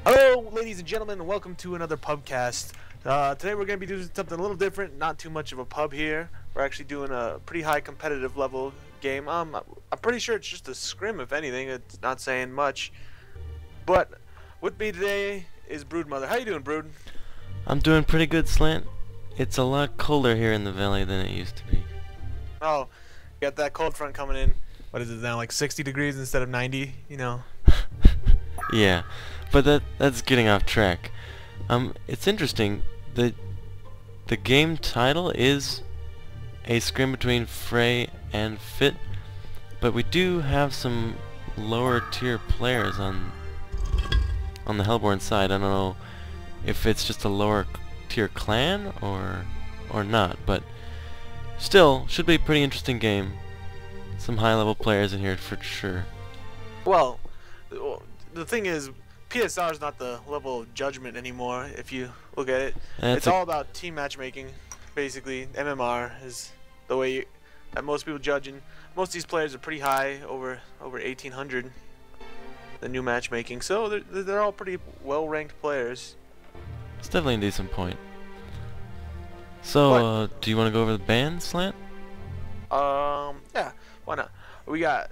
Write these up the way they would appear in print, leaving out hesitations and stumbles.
Hello, ladies and gentlemen, and welcome to another PubCast. Today we're going to be doing something a little different, not too much of a pub here. We're actually doing a pretty high competitive level game. I'm pretty sure it's just a scrim, if anything. It's not saying much. But with me today is Broodmother. How you doing, Brood? I'm doing pretty good, Slant. It's a lot colder here in the valley than it used to be. Oh, you got that cold front coming in. What is it now, like 60 degrees instead of 90, you know? Yeah, but that's getting off track. It's interesting. The game title is a scrim between Frey and Fit, but we do have some lower tier players on the Hellborn side. I don't know if it's just a lower tier clan or not, but still should be a pretty interesting game. Some high level players in here for sure. Well, the thing is, PSR is not the level of judgment anymore, if you look at it. It's all about team matchmaking, basically. MMR is the way that most people judge, and most of these players are pretty high, over 1800, the new matchmaking. So they're all pretty well-ranked players. It's definitely a decent point. So, do you want to go over the bans, Slant? Yeah, why not? We got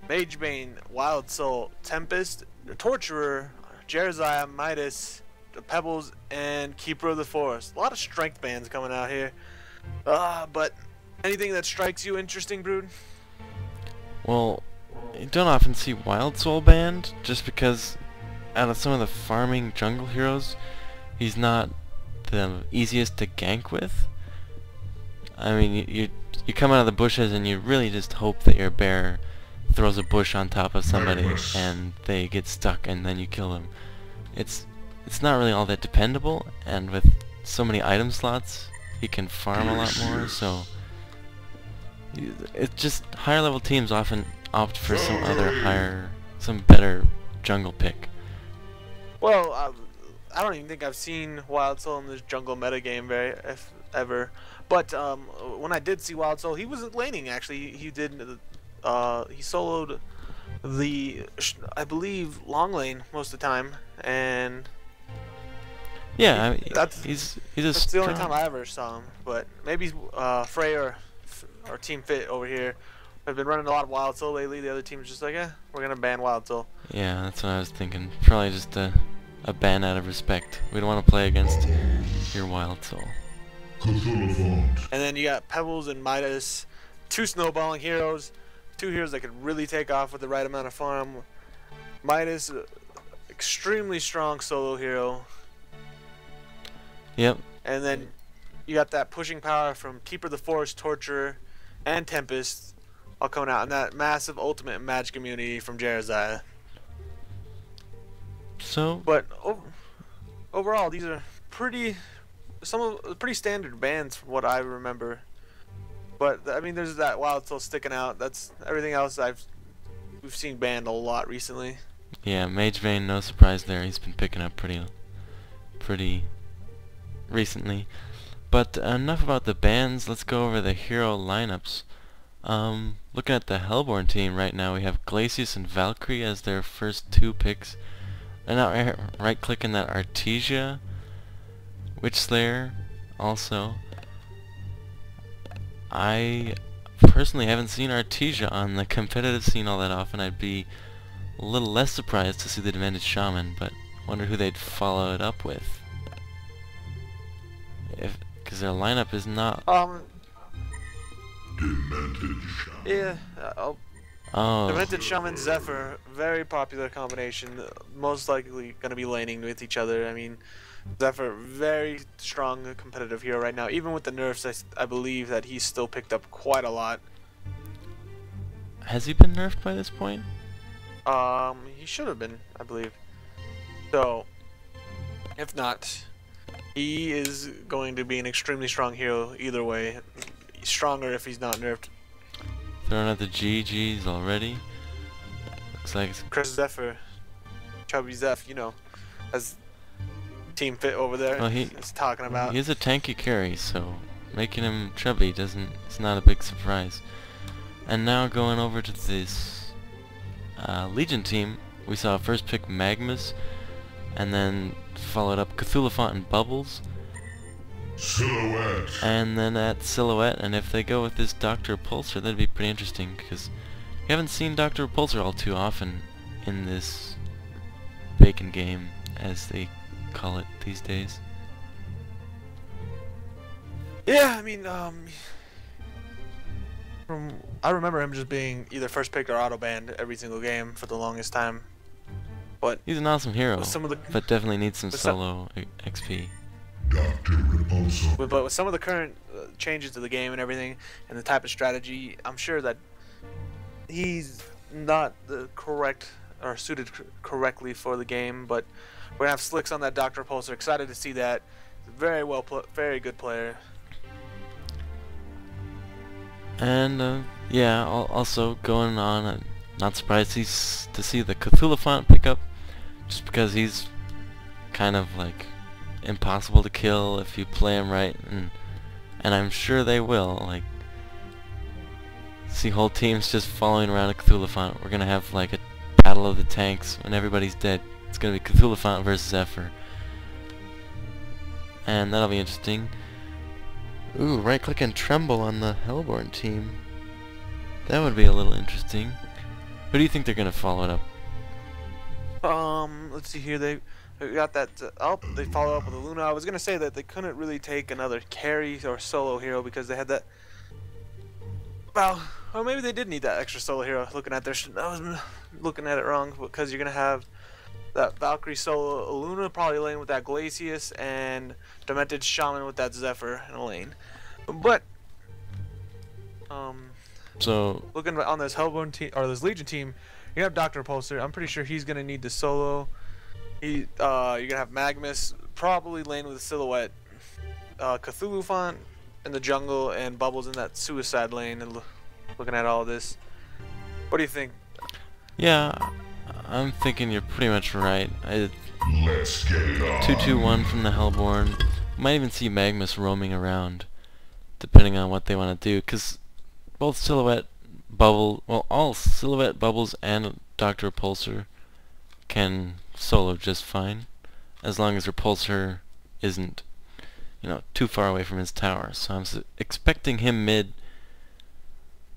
Magebane, Wild Soul, Tempest, the Torturer, Jeremiah, Midas, the Pebbles, and Keeper of the Forest. A lot of strength bands coming out here. But anything that strikes you interesting, Brood? Well, you don't often see Wild Soul banned, just because out of some of the farming jungle heroes, he's not the easiest to gank with. I mean, you come out of the bushes and you really just hope that your bear throws a bush on top of somebody and they get stuck and then you kill them. It's not really all that dependable, and with so many item slots he can farm a lot more, so it's just higher level teams often opt for some better jungle pick. Well, I don't even think I've seen Wild Soul in this jungle metagame ever. But when I did see Wild Soul, he wasn't laning actually. He soloed the, I believe, long lane most of the time, and yeah, I mean, that's the only time I ever saw him. But maybe Frey or Team Fit over here have been running a lot of Wild Soul lately. The other team's just like, we're gonna ban Wild Soul. Yeah, that's what I was thinking. Probably just a ban out of respect. We don't want to play against your Wild Soul. And then you got Pebbles and Midas, two snowballing heroes, two heroes that could really take off with the right amount of farm. Midas, extremely strong solo hero. Yep. And then you got that pushing power from Keeper of the Forest, Torturer, and Tempest, all coming out, and that massive ultimate match community from Jeremiah. So, but overall, these are pretty standard bans from what I remember. But I mean, there's that Wild Soul sticking out. That's everything else we've seen banned a lot recently. Yeah, Magebane, no surprise there. He's been picking up pretty recently. But enough about the bans. Let's go over the hero lineups. Looking at the Hellborn team right now, we have Glacius and Valkyrie as their first two picks. And now right-clicking that Artesia, Witch Slayer also. I personally haven't seen Artesia on the competitive scene all that often. I'd be a little less surprised to see the Demented Shaman, but wonder who they'd follow it up with. Because their lineup is not... Demented Shaman. Yeah, Oh. Demented Shaman, Zephyr, very popular combination. Most likely going to be laning with each other. I mean, Zephyr, very strong competitive hero right now. Even with the nerfs, I believe that he's still picked up quite a lot. Has he been nerfed by this point? He should have been, I believe. So, if not, he is going to be an extremely strong hero either way. He's stronger if he's not nerfed. Throwing out the GGs already. Looks like it's Chris Zephyr, Chubby Zeph, you know, as Team Fit over there is talking about. He's a tanky carry, so making him chubby it's not a big surprise. And now going over to this Legion team, we saw first pick Magmus, and then followed up Cthulhu Font and Bubbles, Silhouette. and then at Silhouette. And if they go with this Dr. Repulsor, that'd be pretty interesting, because we haven't seen Dr. Repulsor all too often in this bacon game, as they call it these days. Yeah, I mean, I remember him just being either first pick or auto banned every single game for the longest time. But he's an awesome hero, but definitely needs some solo XP. Dr. Repulsor. But with some of the current changes to the game and everything, and the type of strategy, I'm sure that he's not the correct or suited correctly for the game. But we're gonna have Slicks on that Dr. Repulsor. Excited to see that. Very good player. And yeah, also going on, not surprised to see the Cthulhu Font pick up, just because he's kind of like impossible to kill if you play him right, and I'm sure they will. Like, see whole teams just following around a Cthulhu Font. We're gonna have like a battle of the tanks when everybody's dead. It's gonna be Cthulhu Font versus Zephyr, and that'll be interesting. Ooh, right click and tremble on the Hellborn team. That would be a little interesting. Who do you think they're gonna follow it up? Let's see here. They got that. They follow up with a Luna. I was gonna say that they couldn't really take another carry or solo hero because they had that. Well, or maybe they did need that extra solo hero. Looking at I was looking at it wrong, because you're gonna have that Valkyrie solo Luna probably lane with that Glacius, and Demented Shaman with that Zephyr in a lane. But so looking on this Hellborn team or this Legion team, you have Dr. Repulsor. I'm pretty sure he's gonna need the solo. You're gonna have Magmus probably lane with a Silhouette, Cthulhu Font in the jungle, and Bubbles in that suicide lane. And looking at all of this, what do you think? Yeah, I'm thinking you're pretty much right. Let's get it on. 2-2-1 from the Hellborn. Might even see Magmus roaming around, depending on what they want to do, because both Silhouette, all Silhouette, Bubbles, and Dr. Repulsor can solo just fine, as long as Repulsor isn't, too far away from his tower. So I'm expecting him mid,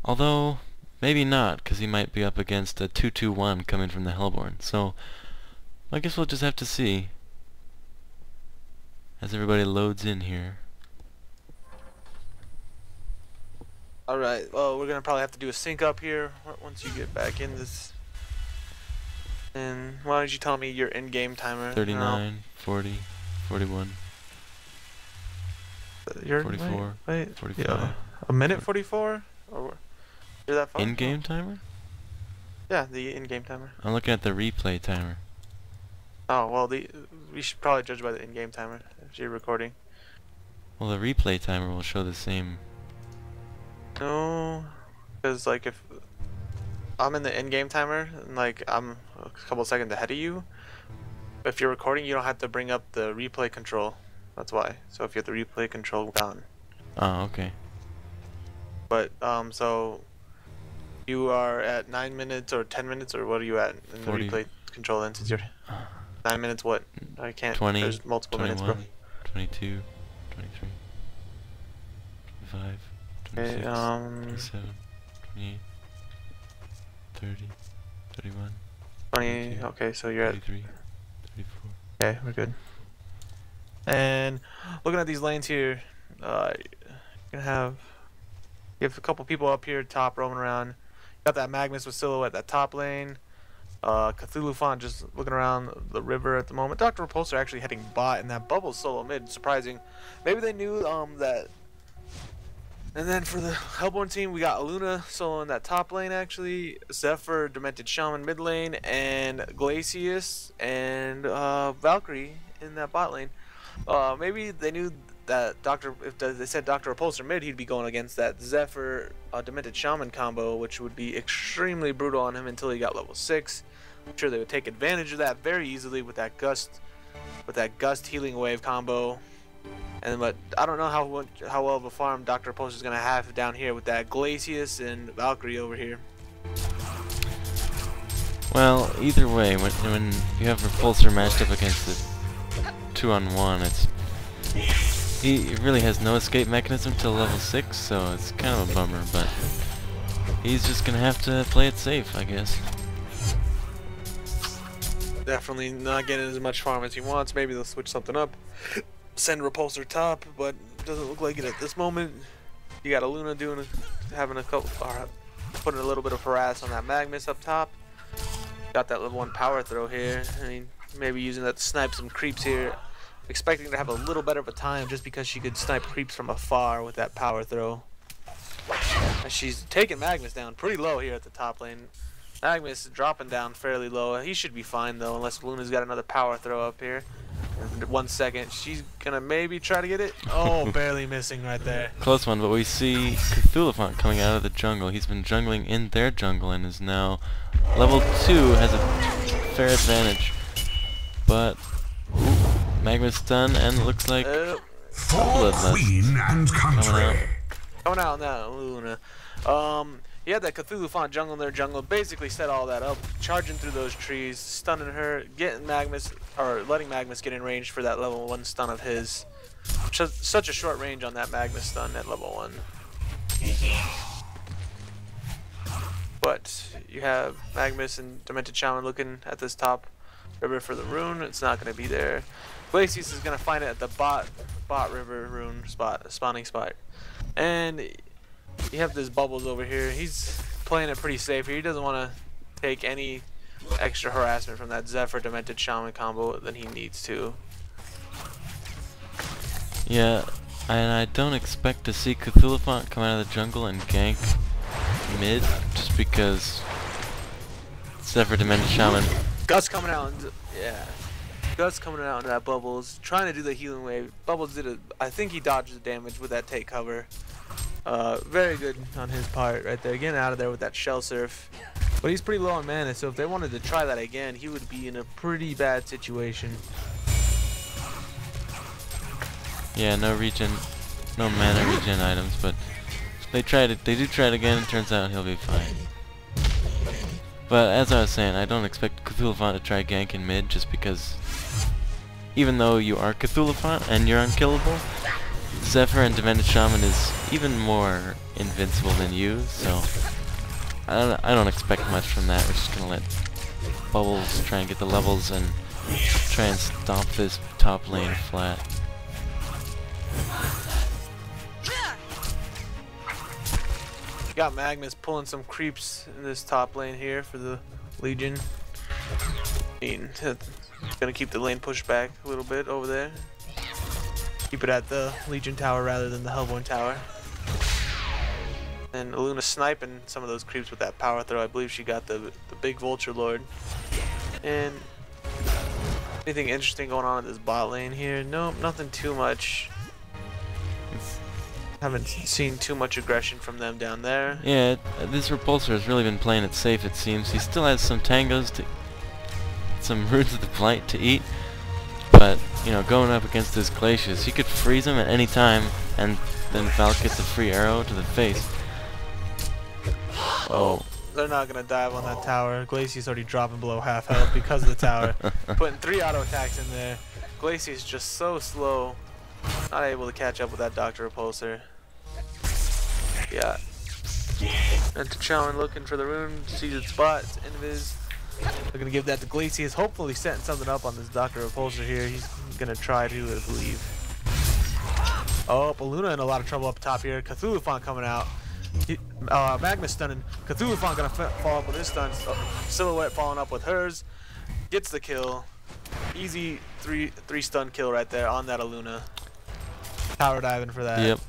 although maybe not, because he might be up against a 2-2-1 coming from the Hellborn. So I guess we'll just have to see as everybody loads in here. Alright, well, we're gonna probably have to do a sync up here once you get back in this. And why don't you tell me your in-game timer? 39, 40, 41, You're 44, wait, 45. yeah. A minute 44? Or you're that far? In-game timer? Yeah, the in-game timer. I'm looking at the replay timer. Oh, well, we should probably judge by the in-game timer if you're recording. Well, the replay timer will show the same. No, because like if I'm in the in-game timer and like I'm a couple seconds ahead of you, if you're recording, you don't have to bring up the replay control. That's why. So if you have the replay control down. Oh, okay. But so you are at 9 minutes or 10 minutes, or what are you at in 40. the replay control then, since you're 9 minutes? What? I can't. 20. There's multiple 21, minutes, bro. 22, 23, 25, Okay, 26, 27, 28, 30, 31, 20. 32, Okay, so you're at. 33, 34. Okay, we're good. And looking at these lanes here, you're gonna you have a couple people up here top roaming around. You got that Magmus with Silhouette, that top lane. Cthulhu Font just looking around the river at the moment. Dr. Repulsor actually heading bot, and that Bubbles solo mid. Surprising. Maybe they knew that. And then for the Hellborn team, we got Luna solo in that top lane actually. Zephyr, Demented Shaman mid lane, and Glacius and Valkyrie in that bot lane. Maybe they knew that if they said Dr. Repulsor mid, he'd be going against that Zephyr Demented Shaman combo, which would be extremely brutal on him until he got level 6. I'm sure they would take advantage of that very easily with that gust healing wave combo. But I don't know how well of a farm Dr. Repulsor is gonna have down here with that Glacius and Valkyrie over here. Well, either way, when you have Repulsor matched up against it 2-on-1, he really has no escape mechanism till level 6, so it's kind of a bummer, but he's just gonna have to play it safe, I guess. Definitely not getting as much farm as he wants. Maybe they'll switch something up. Send Repulsor top, but doesn't look like it at this moment. You got a Luna having a couple, putting a little bit of harass on that Magnus up top. Got that level 1 power throw here. I mean, maybe using that to snipe some creeps here. Expecting to have a little better of a time just because she could snipe creeps from afar with that power throw. And she's taking Magnus down pretty low here at the top lane. Magnus is dropping down fairly low. He should be fine though, unless Luna's got another power throw up here. In 1 second, she's gonna maybe try to get it. Oh, barely missing right there. Close one, but we see Cthulhuphant coming out of the jungle. He's been jungling in their jungle and is now level 2, has a fair advantage. But Magma's stun and it looks like For Queen and Country. Coming out now, Luna. He had that Cthulhuphant jungle in their jungle, basically set all that up, charging through those trees, stunning her, getting Magnus, or letting Magnus get in range for that level 1 stun of his. Such a short range on that Magnus stun at level 1. But you have Magnus and Demented Shaman looking at this top river for the rune. It's not going to be there. Glacius is going to find it at the bot river rune spot, spawning spot. And you have this Bubbles over here. He's playing it pretty safe here. He doesn't want to take any extra harassment from that Zephyr Demented Shaman combo than he needs to. Yeah, and I don't expect to see Cthulhuphant come out of the jungle and gank mid, just because Zephyr Demented Shaman. Gus coming out, and, yeah. Gus coming out into that Bubbles, trying to do the healing wave. Bubbles did I think he dodged the damage with that take cover. Very good on his part right there, getting out of there with that Shell Surf. But he's pretty low on mana, so if they wanted to try that again, he would be in a pretty bad situation. Yeah, no mana regen items, but they do try it again, and it turns out he'll be fine. But as I was saying, I don't expect Cthulhuphant to try gank in mid, just because even though you are Cthulhuphant and you're unkillable, Zephyr and Demented Shaman is even more invincible than you, so I don't expect much from that. We're just gonna let Bubbles try and get the levels and try and stomp this top lane flat. You got Magnus pulling some creeps in this top lane here for the Legion. I mean, gonna keep the lane pushed back a little bit over there. Keep it at the Legion Tower rather than the Hellborn Tower. And Luna sniping some of those creeps with that power throw. I believe she got the big Vulture Lord. And anything interesting going on in this bot lane here? Nope, nothing too much. Haven't seen too much aggression from them down there. Yeah, this Repulsor has really been playing it safe, it seems. He still has some tangos some Runes of the Blight to eat. But, you know, going up against this Glacius, he could freeze him at any time, and then Valk gets a free arrow to the face. Oh. They're not going to dive on that tower. Glacius already dropping below half health because of the tower. Putting 3 auto attacks in there. Glacius just so slow. Not able to catch up with that Dr. Repulsor. Yeah. And T'Challon looking for the rune. Sees its spot. It's Invis. They're going to give that to Glacius. Hopefully setting something up on this Dr. Repulsor here. He's going to try to, I believe. Oh, Luna in a lot of trouble up top here. Cthulhuphant coming out. Magnus stunning. Cthulhuphant going to follow up with his stun. Silhouette following up with hers. Gets the kill. Easy three stun kill right there on that Aluna. Tower diving for that. Yep.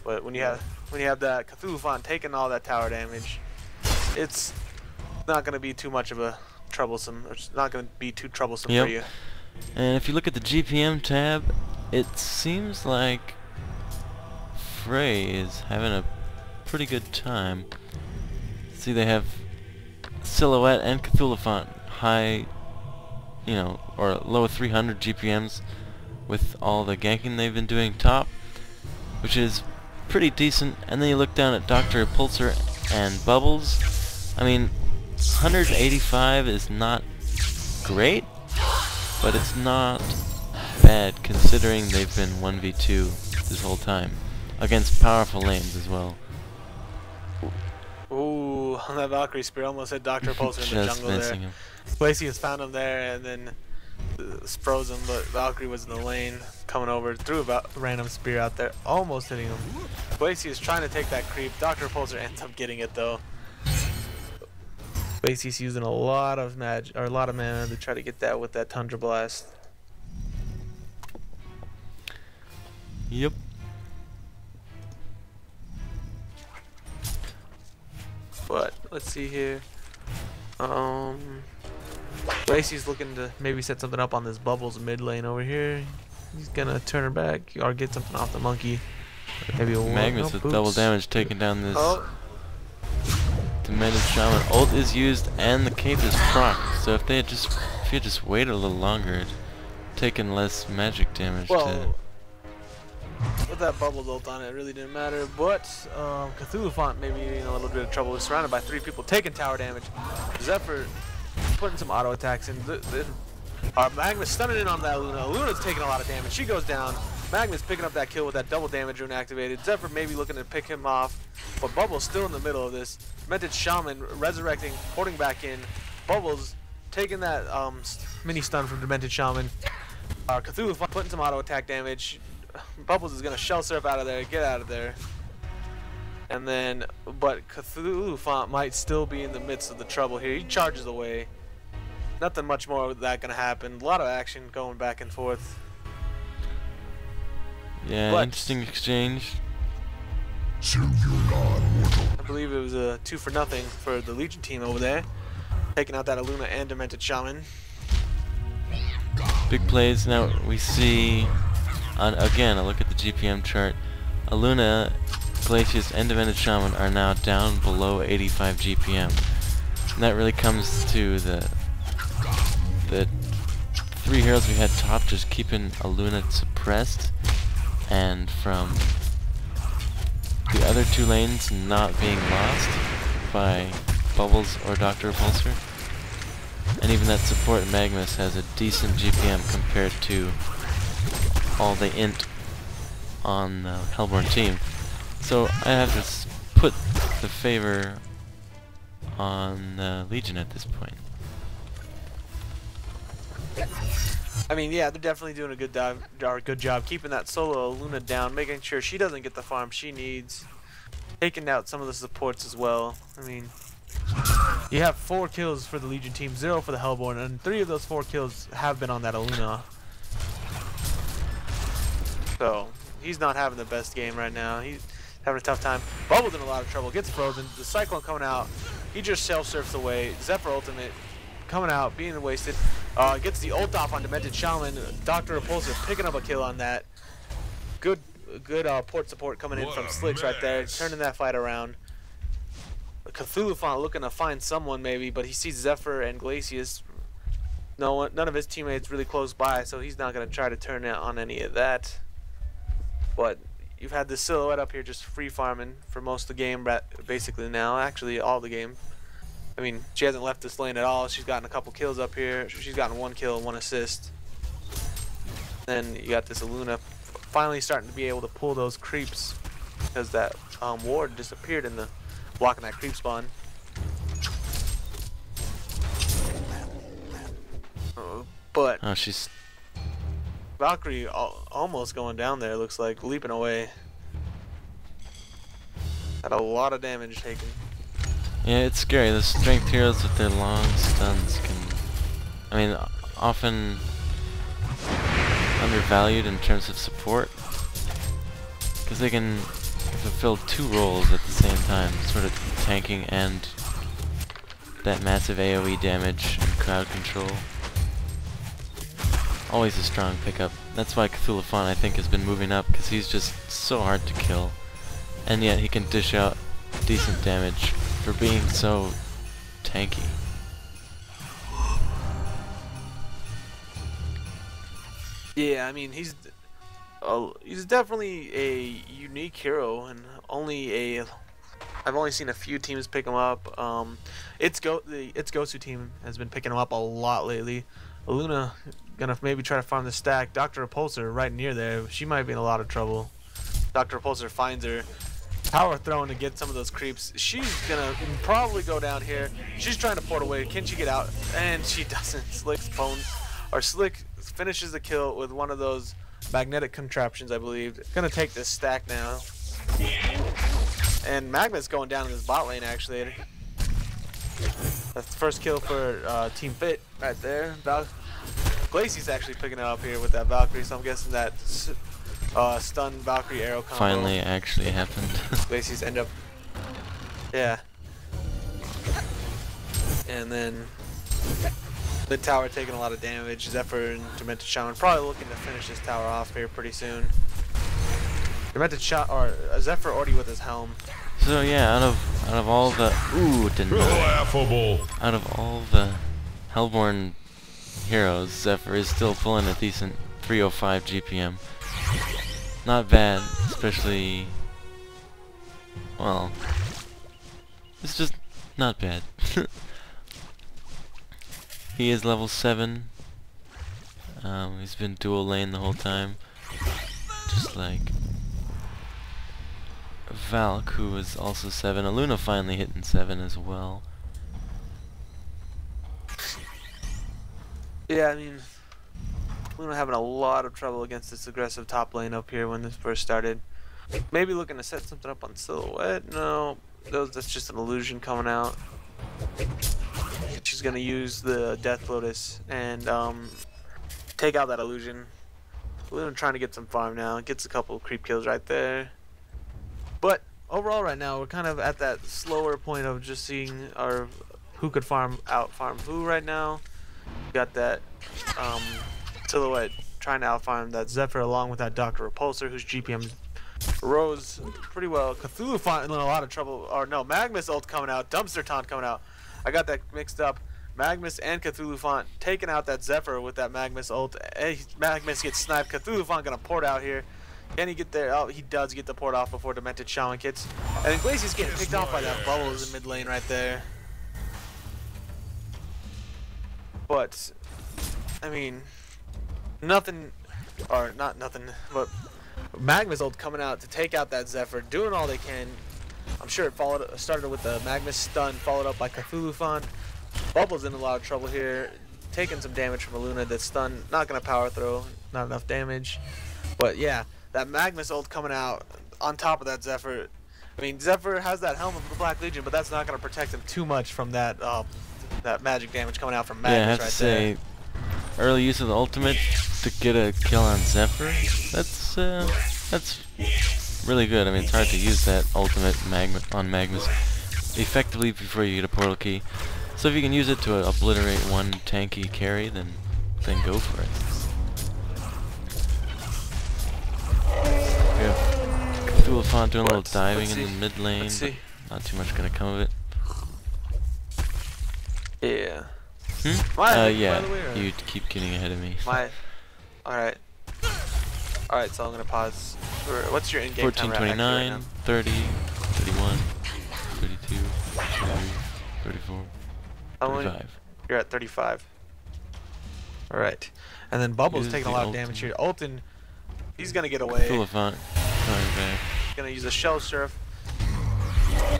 But when you have that Cthulhuphant taking all that tower damage, it's not going to be too much of a troublesome. It's not going to be too troublesome for you. And if you look at the GPM tab, it seems like Frey is having a pretty good time. See, they have Silhouette and Cthulhuphant high, you know, or low 300 GPMs with all the ganking they've been doing top, which is pretty decent. And then you look down at Dr. Repulsor and Bubbles. I mean, 185 is not great, but it's not bad considering they've been 1v2 this whole time against powerful lanes as well. Ooh, that Valkyrie spear almost hit Dr. Pulsar in the jungle there. Him. Lacey has found him there and then froze him, but Valkyrie was in the lane coming over, threw a random spear out there, almost hitting him. Lacey is trying to take that creep. Dr. Pulsar ends up getting it though. Lacey's using a lot of mana to try to get that with that Tundra Blast. Yep. But let's see here. Lacey's looking to maybe set something up on this Bubbles mid lane over here. He's gonna turn her back or get something off the monkey. Maybe a Magnus with double damage taking down this Demented Shaman. Ult is used and the cape is proc. So if you had just waited a little longer, it'd taken less magic damage. Well, with that Bubbles ult on it, it really didn't matter. But Cthulhu Font maybe in a little bit of trouble. We're surrounded by 3 people taking tower damage. Zephyr putting some auto attacks in. Magnus stunning in on that Luna. Luna's taking a lot of damage. She goes down. Magnus picking up that kill with that double damage rune activated. Zephyr maybe looking to pick him off. But Bubbles still in the middle of this. Demented Shaman resurrecting, porting back in. Bubbles taking that mini stun from Demented Shaman. Cthulhu putting some auto attack damage. Bubbles is going to shell surf out of there. Get out of there. And then, but Cthulhu Font might still be in the midst of the trouble here. He charges away. Nothing much more with that going to happen. A lot of action going back and forth. Yeah, but interesting exchange. I believe it was a 2-for-0 for the Legion team over there. Taking out that Aluna and Demented Shaman. Big plays. Now we see, again, a look at the GPM chart. Aluna, Glacius, and Demented Shaman are now down below 85 GPM. And that really comes to the 3 heroes we had top just keeping Aluna suppressed, and from the other 2 lanes not being lost by Bubbles or Dr. Repulsor. And even that support Magnus has a decent GPM compared to all the int on the Hellborn team. So I have to put the favor on Legion at this point. I mean, yeah, they're definitely doing a good job keeping that solo Luna down, making sure she doesn't get the farm she needs, taking out some of the supports as well. I mean, you have 4 kills for the Legion team, 0 for the Hellborn, and 3 of those 4 kills have been on that Aluna. So he's not having the best game right now. He's having a tough time. Bubbles in a lot of trouble, gets frozen. The Cyclone coming out, he just self-surfs away. Zephyr ultimate coming out, being wasted. Gets the ult off on Demented Shaman. Dr. Repulsor picking up a kill on that. Good port support coming in from Slicks right there, turning that fight around. Cthulhu Font looking to find someone maybe, but he sees Zephyr and Glacius. None of his teammates really close by, so he's not going to try to turn it on any of that. But you've had the Silhouette up here just free farming for most of the game, basically now. Actually, all the game. I mean, she hasn't left this lane at all. She's gotten a couple kills up here. She's gotten 1 kill and 1 assist. Then you got this Aluna finally starting to be able to pull those creeps because that ward disappeared in the blocking that creep spawn. But she's Valkyrie almost going down there. Looks like leaping away. Had a lot of damage taken. Yeah, it's scary. The strength heroes with their long stuns can, I mean, often undervalued in terms of support, because they can fulfill 2 roles at the same time, sort of tanking and that massive AoE damage and crowd control. Always a strong pickup. That's why Cthulhu Font, I think, has been moving up, because he's just so hard to kill, and yet he can dish out decent damage for being so tanky. Yeah, I mean, he's definitely a unique hero, and only a I've only seen a few teams pick him up. Its Gosu team has been picking him up a lot lately. Luna gonna maybe try to farm the stack. Dr. Repulsor right near there. She might be in a lot of trouble. Dr. Repulsor finds her. Power throwing to get some of those creeps. She's gonna probably go down here. She's trying to port away. Can she get out? And she doesn't. Slick finishes the kill with one of those magnetic contraptions, I believe. Gonna take this stack now. And Magma's going down in this bot lane, actually. That's the first kill for Team Fit right there. Glacey's actually picking it up here with that Valkyrie, so I'm guessing that stun Valkyrie arrow combo finally actually happened. Glacey's end up. Yeah. And then the tower taking a lot of damage. Zephyr and Demented Shaman probably looking to finish this tower off here pretty soon. Demented Shaman or Zephyr already with his helm. So yeah, out of all the Laughable. out of all the Hellborn heroes, Zephyr is still pulling a decent 305 GPM. Not bad, especially, well, it's just not bad. He is level 7. He's been dual lane the whole time, just like Valk, who is also 7. Aluna finally hitting 7 as well. Yeah, I mean, Luna having a lot of trouble against this aggressive top lane up here when this first started. Maybe looking to set something up on Silhouette. No, that's just an illusion coming out. She's gonna use the Death Lotus and take out that illusion. Luna trying to get some farm now. Gets a couple creep kills right there. But overall, right now we're kind of at that slower point of just seeing who could farm who right now. Got that Silhouette trying to outfarm that Zephyr along with that Dr. Repulsor, whose GPM rose pretty well. Cthulhu Font in a lot of trouble. Or no, Magmus ult coming out, Dumpster Taunt coming out. I got that mixed up. Magmus and Cthulhu Font taking out that Zephyr with that Magmus ult. Magmus gets sniped. Cthulhu Font gonna port out here. Can he get there? Oh, he does get the port off before Demented Shaman hits. And then Glacey's getting picked off by that Bubbles in mid lane right there. But, I mean, nothing, or not nothing, but Magma's ult coming out to take out that Zephyr, doing all they can. I'm sure it started with the Magma stun, followed up by Cthulhu Font. Bubbles in a lot of trouble here, taking some damage from Aluna. That stun, not gonna power throw, not enough damage. But yeah, that Magma's ult coming out on top of that Zephyr. I mean, Zephyr has that helm of the Black Legion, but that's not gonna protect him too much from that that magic damage coming out from Magma. Yeah, I have to say, early use of the ultimate to get a kill on Zephyr. That's really good. I mean, it's hard to use that ultimate on Magmas effectively before you get a portal key. So if you can use it to obliterate one tanky carry, then go for it. We have Cthulhu Font doing a little diving in the mid lane, but not too much gonna come of it. Yeah. Yeah, you keep getting ahead of me. Alright. Alright, so I'm gonna pause. What's your in-game time? 14:29, right 30, 31, 32, 33, 34, 35. You're at 35. Alright. And then Bubbles taking a lot of damage here. Ultin, he's gonna get away. Cthulhu Font coming back. Gonna use a Shell Surf.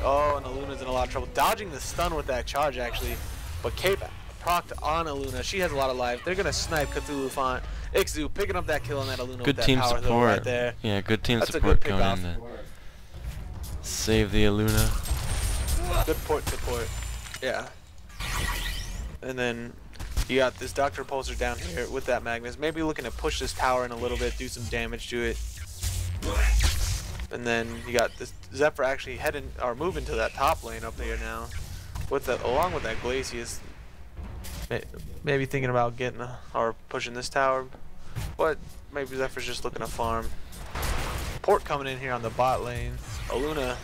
Oh, and Aluna's in a lot of trouble. Dodging the stun with that charge, actually. But Cape procced on Aluna. She has a lot of life. They're gonna snipe Cthulhu Font. Ixu picking up that kill on that Aluna good with that team power support right there. Yeah, good team That's support a good going in to save the Aluna. Good port support. Yeah. And then you got this Dr. Repulsor down here with that Magnus. Maybe looking to push this tower in a little bit, do some damage to it. And then you got this Zephyr actually heading or moving to that top lane up here now. With that, along with that Glacius, maybe thinking about getting or pushing this tower, but maybe Zephyr's just looking to farm. Port coming in here on the bot lane. Aluna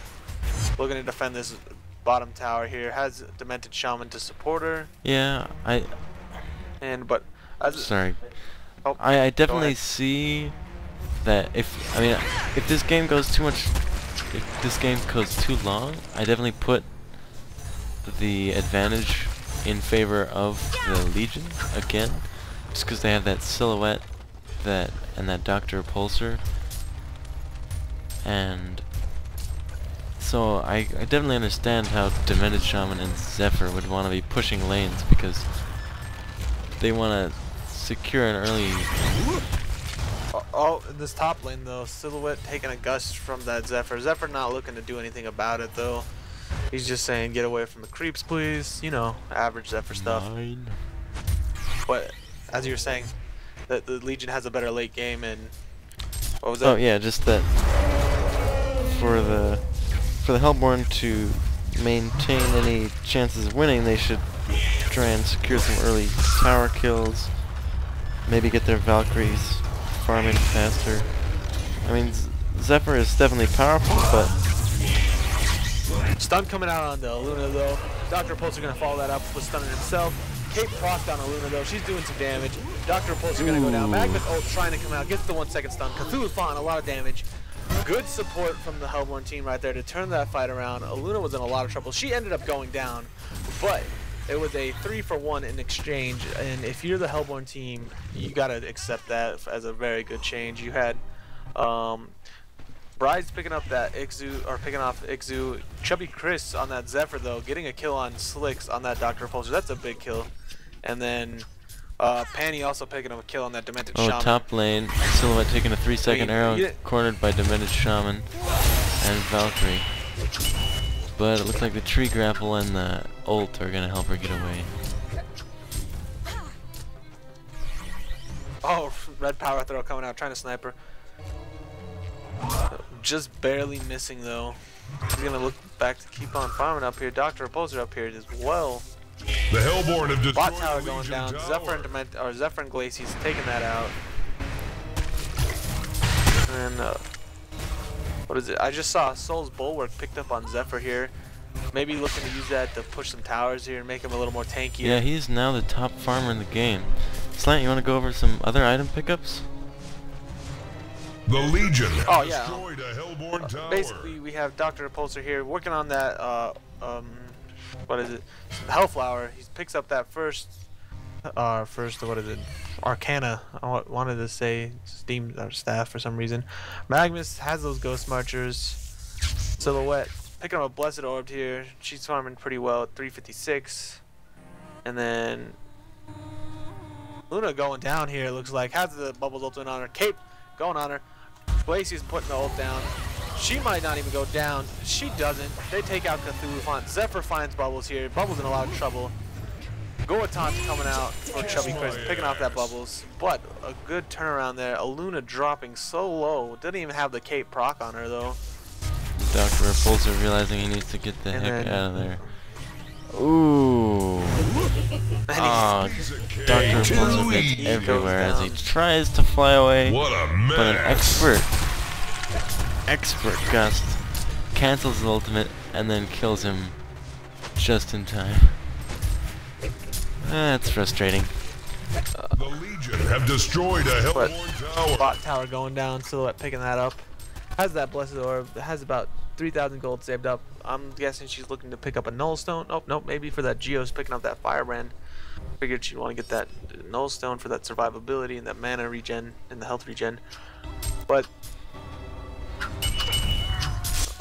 looking to defend this bottom tower here. Has Demented Shaman to support her. Yeah, sorry. Oh, I definitely see that if this game goes too much if this game goes too long, I definitely put the advantage in favor of the Legion again, just because they have that silhouette and that Dr. Repulsor, and so I definitely understand how Demented Shaman and Zephyr would want to be pushing lanes, because they want to secure an early... Oh, in this top lane though, Silhouette taking a gust from that Zephyr. Zephyr not looking to do anything about it though. He's just saying, get away from the creeps, please. You know, average Zephyr stuff. But as you were saying, that the Legion has a better late game, and what was that? Oh yeah, just that for the Hellborn to maintain any chances of winning, they should try and secure some early tower kills. Maybe get their Valkyries farming faster. I mean, Zephyr is definitely powerful, but stun coming out on the Luna though. Dr. Repulsor gonna follow that up with stunning himself. Cape procced on Luna though. She's doing some damage. Dr. Repulsor gonna go down. Magnus ult trying to come out. Gets the 1 second stun. Cthulhu's falling a lot of damage. Good support from the Hellborn team right there to turn that fight around. Luna was in a lot of trouble. She ended up going down, but it was a 3-for-1 in exchange. And if you're the Hellborn team, you gotta accept that as a very good change. You had Bride's picking up that Ixu, or picking off Ixu. Chubby Chris on that Zephyr though, getting a kill on Slicks on that Dr. Repulsor. That's a big kill. And then Panny also picking up a kill on that Demented Shaman. Oh, top lane, Silhouette taking a 3-second arrow, cornered by Demented Shaman and Valkyrie. But it looks like the tree grapple and the ult are gonna help her get away. Oh, red power throw coming out, trying to snipe her. Just barely missing though. He's gonna look back to keep on farming up here. Dr. Repulsor up here as well. The Hellborn have destroyed Bot tower the going Legion down. tower. Zephyr and Glacius taking that out. And what is it? I just saw Soul's Bulwark picked up on Zephyr here. Maybe looking to use that to push some towers here and make him a little more tanky. Yeah, he's now the top farmer in the game. Slant, you want to go over some other item pickups? The Legion oh yeah. destroyed a Hellborn tower. Basically, we have Dr. Repulsor here working on that. What is it? Hellflower. He picks up that first. What is it? Arcana. I wanted to say Steam staff for some reason. Magnus has those Ghost Marchers. Silhouette picking up a Blessed Orb here. She's farming pretty well at 356. And then Luna going down here. Looks like has the bubbles ultimate on her. Cape going on her. Glacius putting the ult down. She might not even go down. She doesn't. They take out Cthulhu. Zephyr finds Bubbles here. Bubbles in a lot of trouble. Goatan's coming out for Chubby Chris, picking off that Bubbles. But a good turnaround there. Aluna dropping so low. Didn't even have the cape proc on her though. Dr. Repulsor realizing he needs to get the heck out of there. Ooh. Oh, Dr. Repulsor gets everywhere as he tries to fly away. What a mess. But an expert gust cancels his ultimate and then kills him just in time. That's frustrating. The Legion have destroyed a Hellborn tower. Bot tower going down. Silhouette picking that up. Has that Blessed Orb. Has about 3,000 gold saved up. I'm guessing she's looking to pick up a Null Stone. Oh, nope, maybe for that Geo's picking up that Firebrand. Figured she'd want to get that Null Stone for that survivability and that mana regen and the health regen. But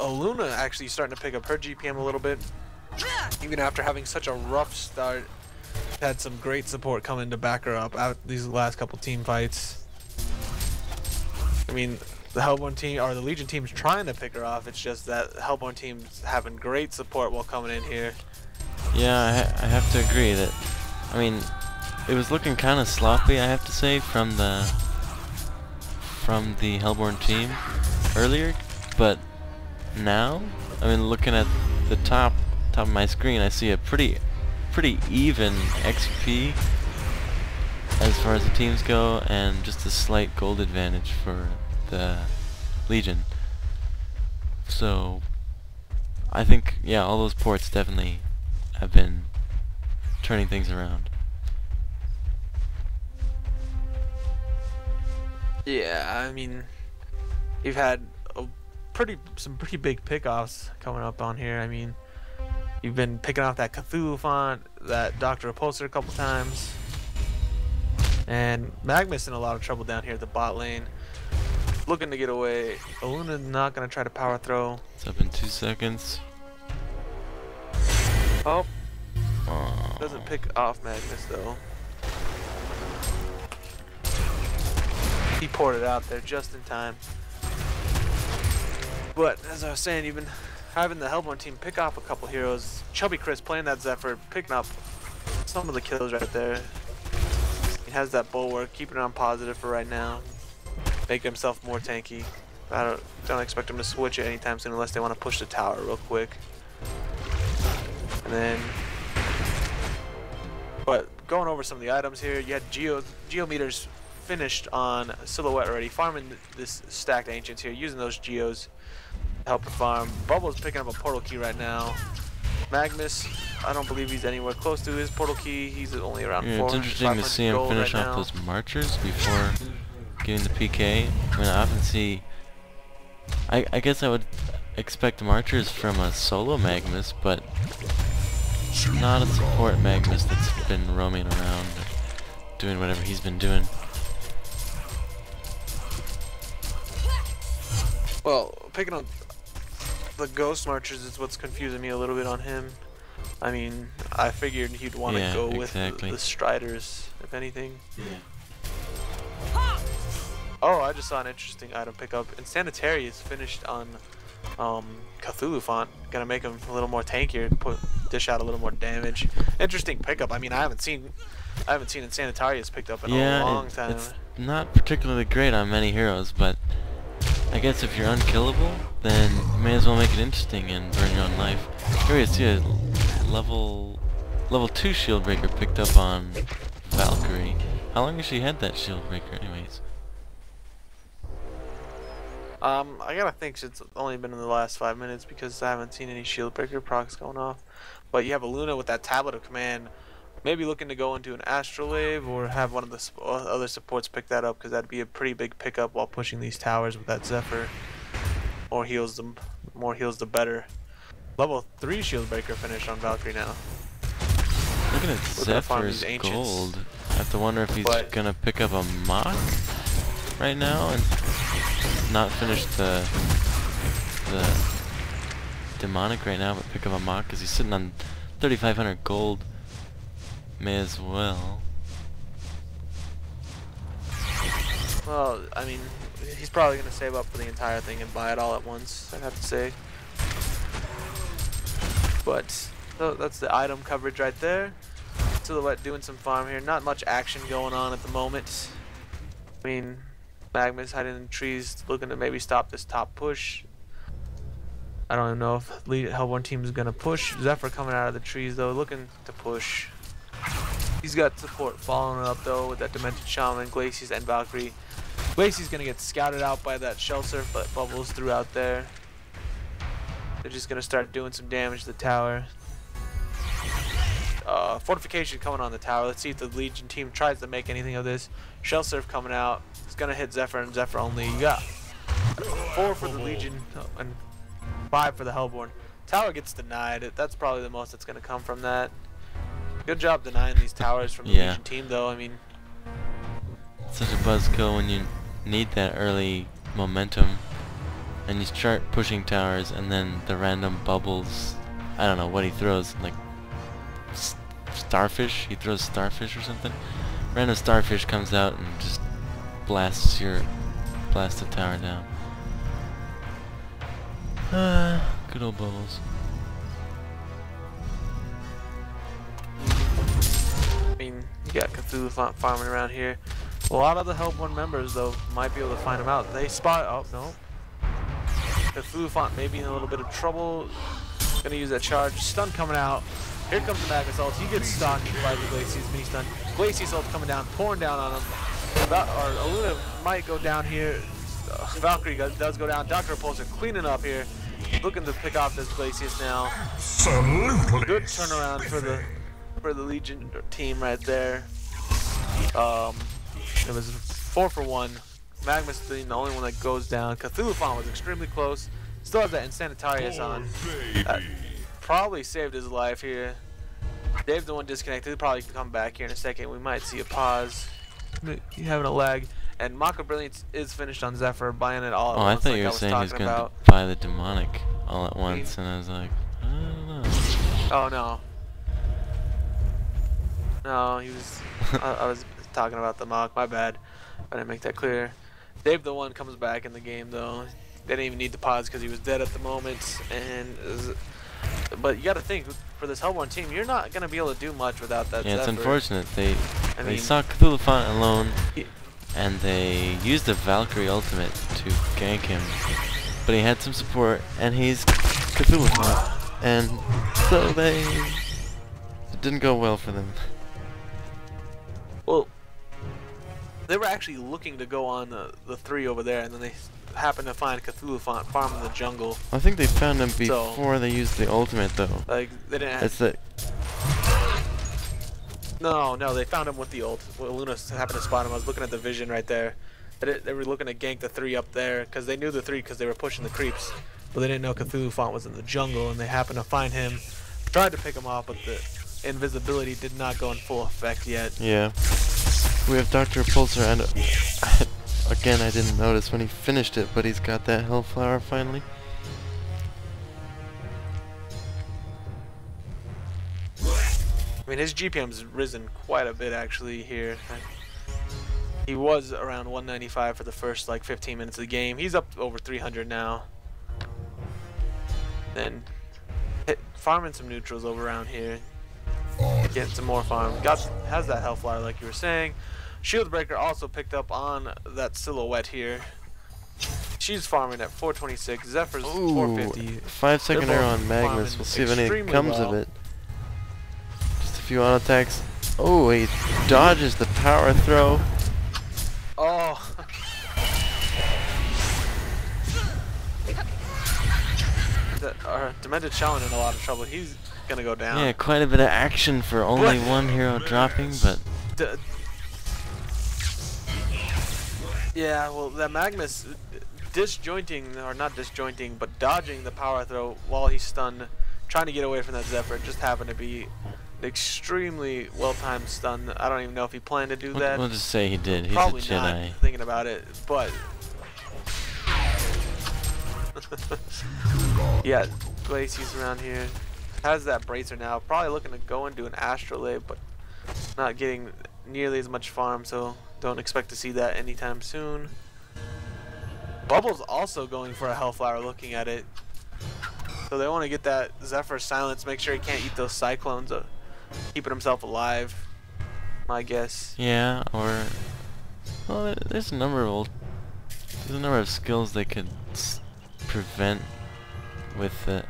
Luna actually starting to pick up her GPM a little bit. Even after having such a rough start, had some great support coming to back her up out these last couple team fights. I mean, the Hellborn team or the Legion team's trying to pick her off. It's just that the Hellborn team's having great support while coming in here. Yeah, I have to agree that. I mean, it was looking kind of sloppy, I have to say, from the Hellborn team earlier, but now, I mean, looking at the top of my screen, I see a pretty even XP as far as the teams go, and just a slight gold advantage for the Legion. So I think, yeah, all those ports definitely have been turning things around. Yeah, I mean, you've had some pretty big pickoffs coming up on here. I mean, you've been picking off that Cthulhu font, that Dr. Repulsor a couple times. And Magnus in a lot of trouble down here at the bot lane. Looking to get away. Aluna not going to try to power throw. It's up in 2 seconds. Oh. Doesn't pick off Magnus though. He poured it out there just in time. But as I was saying, you've been having the Hellborn team pick off a couple heroes. Chubby Chris playing that Zephyr, picking up some of the kills right there. He has that bulwark, keeping it on positive for right now. Make himself more tanky. I don't expect him to switch it anytime soon unless they want to push the tower real quick. And then, but going over some of the items here, you had Geometers finished on Silhouette already, farming this stacked Ancients here, using those Geos to help the farm. Bubble's picking up a portal key right now. Magnus, I don't believe he's anywhere close to his portal key. He's only around 400. It's interesting to see him finish off those marchers before getting the PK. I mean, I often see. I guess I would expect marchers from a solo Magnus, but not a support Magnus that's been roaming around, doing whatever he's been doing. Well, picking up the Ghost Marchers is what's confusing me a little bit on him. I mean, I figured he'd want to go with the Striders, if anything. Yeah. Oh, I just saw an interesting item pickup. Insanitary is finished on Cthulhu font. Gonna make him a little more tankier, dish out a little more damage. Interesting pickup. I mean, I haven't seen Insanitarius picked up in a long time. It's not particularly great on many heroes, but I guess if you're unkillable, then you may as well make it interesting and burn your own life. Here we see a level 2 shield breaker picked up on Valkyrie. How long has she had that shield breaker anyways? I gotta think it's only been in the last 5 minutes because I haven't seen any shield breaker procs going off. But you have a Luna with that tablet of command, maybe looking to go into an Astrolabe or have one of the other supports pick that up, because that'd be a pretty big pickup while pushing these towers with that Zephyr. More heals the better. Level 3 shield breaker finish on Valkyrie now. Looking at Zephyr's gold, I have to wonder if he's gonna pick up a Mach right now and not finish the demonic right now, but pick up a Mach because he's sitting on 3,500 gold. May as well. Well, I mean, he's probably gonna save up for the entire thing and buy it all at once, I'd have to say. But that's the item coverage right there. Silhouette doing some farm here. Not much action going on at the moment. I mean, Magnus hiding in the trees, looking to maybe stop this top push. I don't even know if the Hellborn team is gonna push. Zephyr coming out of the trees though, looking to push. He's got support following up though with that Demented Shaman, Glacius, and Valkyrie. Glacius gonna get scouted out by that Shell Surf, but Bubbles threw out there. They're just gonna start doing some damage to the tower. Fortification coming on the tower. Let's see if the Legion team tries to make anything of this. Shell Surf coming out. It's gonna hit Zephyr and Zephyr only. You got 4 for the Legion and 5 for the Hellborn. Tower gets denied. That's probably the most that's gonna come from that. Good job denying these towers from the Legion team though. I mean, such a buzzkill when you need that early momentum and you start pushing towers and then the random Bubbles, I don't know what he throws, like starfish? He throws starfish or something? Random starfish comes out and just blasts the tower down. Good old Bubbles. I mean, you got Cthulhu farming around here. A lot of the Hellborn members though might be able to find him out. They spot, oh no. Cthulhu font maybe in a little bit of trouble. Gonna use that charge. Stun coming out. Here comes the Magnus ult. He gets stunned by the Glacius mini stun. Glacius ult coming down, pouring down on him. Aluna might go down here. Valkyrie does go down. Dr. Repulsor cleaning up here. Looking to pick off this Glacius now. Absolutely. Good turnaround for the Legion team right there. It was 4 for 1. Magnus being the only one that goes down. Cthulhu font was extremely close. Still has that Insanitarius on. That probably saved his life here. Dave the one disconnected. He'll probably come back here in a second. We might see a pause. You having a lag. And Mako Brilliance is finished on Zephyr, buying it all at once. I thought like you were saying he's going to about. buy the demonic all at once, and I was like, I don't know. Oh no. No, he was. I was talking about the Mach. My bad. I didn't make that clear. Dave the one comes back in the game though. They didn't even need the pause because he was dead at the moment. But you got to think, for this Hellborn team, you're not gonna be able to do much without that. Yeah, Zephyr. it's unfortunate. They mean, saw Cthulhu Font alone, and they used the Valkyrie ultimate to gank him. But he had some support, and he's Cthulhu Font, and so it didn't go well for them. Well, they were actually looking to go on the 3 over there, and then they happened to find Cthulhu Font farm in the jungle. I think they found him before they used the ultimate, though. Like they didn't. It's the. No, they found him with the ult. Well, Luna happened to spot him. I was looking at the vision right there. They were looking to gank the 3 up there because they knew the 3 because they were pushing the creeps, but they didn't know Cthulhu Font was in the jungle, and they happened to find him. Tried to pick him off, but the invisibility did not go in full effect yet. Yeah. We have Dr. Pulsar, and again, I didn't notice when he finished it, but he's got that Hellflower finally. I mean, his GPM's risen quite a bit actually here. He was around 195 for the first like 15 minutes of the game. He's up over 300 now. Then farming some neutrals over around here. Getting some more farm. Has that Hellflower like you were saying. Shield Breaker also picked up on that silhouette here. She's farming at 426. Zephyr's 450. 5-second arrow on Magnus. We'll see if anything comes of it. Just a few auto attacks. Oh, he dodges the power throw. Oh. Our Demented Shaman in a lot of trouble. He's gonna go down. Yeah, quite a bit of action for only one hero dropping, but. Yeah, well, that Magnus disjointing, or not disjointing, but dodging the power throw while he's stunned, trying to get away from that Zephyr, just happened to be an extremely well-timed stun. I don't even know if he planned to do that. We'll just say he did. He's Probably a Jedi. not thinking about it, but yeah, Glacie's around here. Has that bracer now. Probably looking to go and do an Astrolabe, but not getting nearly as much farm, so don't expect to see that anytime soon. Bubble's also going for a Hellflower looking at it. So they want to get that Zephyr silence, make sure he can't eat those Cyclones, keeping himself alive, my guess. Yeah, or well, there's a number of skills they could prevent with the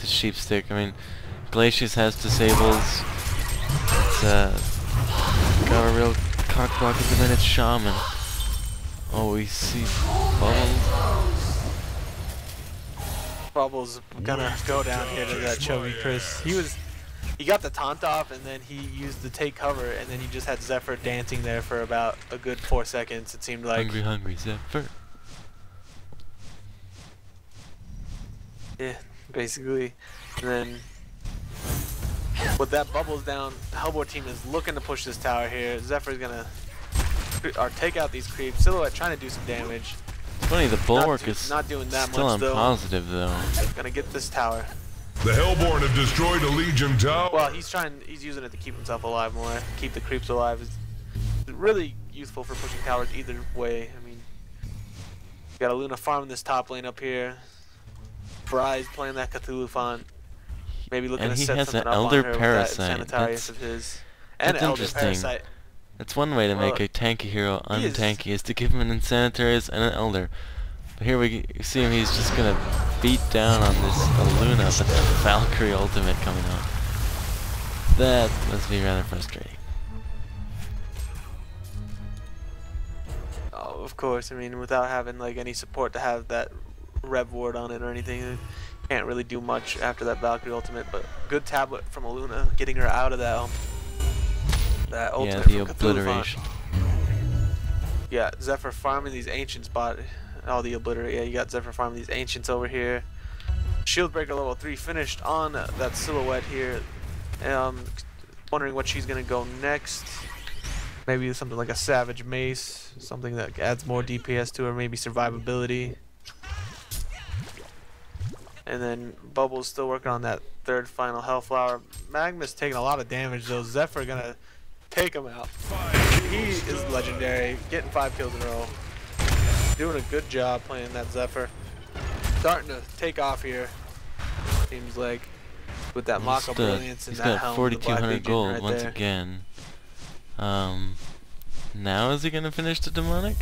sheep stick. I mean, Glacius has disables. It's got a real cock block of Demented Shaman. Oh, we see Bubbles gonna go down here to that chubby Chris. He got the taunt off, and then he used the take cover, and then he just had Zephyr dancing there for about a good 4 seconds. It seemed like. Hungry Zephyr. Yeah, basically. And then with that Bubbles down, the Hellboy team is looking to push this tower here. Zephyr's gonna take out these creeps. Silhouette trying to do some damage. It's funny, the bulwark is not doing that still much, on positive though. Gonna get this tower. The Hellborn have destroyed a Legion tower. Well, he's using it to keep himself alive more, keep the creeps alive. It's really useful for pushing towers either way. I mean, you got a Luna farming this top lane up here. Bry's playing that Cthulhu Font. Maybe looking to set something up on her with that Sanitarius of his. And Elder Parasite. That's one way to make a tanky hero untanky, is to give him an Insanitarius and an Elder. But here we see him, he's just gonna beat down on this Luna, but the Valkyrie ultimate coming out. That must be rather frustrating. Oh, of course. I mean, without having like any support to have that Rev Ward on it or anything, you can't really do much after that Valkyrie ultimate. But good tablet from Luna, getting her out of that ultimate. Yeah, the obliteration. Yeah, Zephyr farming these ancients bot. All the obliterate. Yeah, you got Zephyr farming these ancients over here. Shieldbreaker level 3 finished on that silhouette here. Wondering what she's gonna go next. Maybe something like a Savage Mace, something that adds more DPS to her, maybe survivability. And then Bubble's still working on that third final Hellflower. Magma's taking a lot of damage though. Zephyr gonna take him out. He is legendary, getting 5 kills in a row. Doing a good job playing that Zephyr. Starting to take off here, seems like, with that Mako Brilliance and that helm. He's got 4,200 gold right once there. again. Now is he gonna finish the demonic?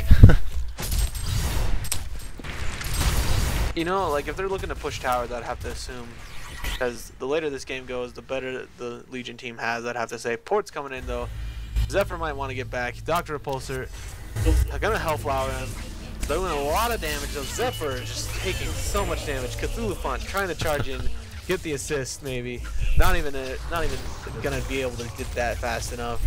You know, like if they're looking to push towers, I'd have to assume, because the later this game goes, the better the Legion team has. I'd have to say Port's coming in though. Zephyr might want to get back. Dr. Repulsor gonna Hellflower him. They're doing a lot of damage though. Zephyr is just taking so much damage. Cthulhu Font trying to charge in, get the assist maybe. Not even gonna be able to get that fast enough.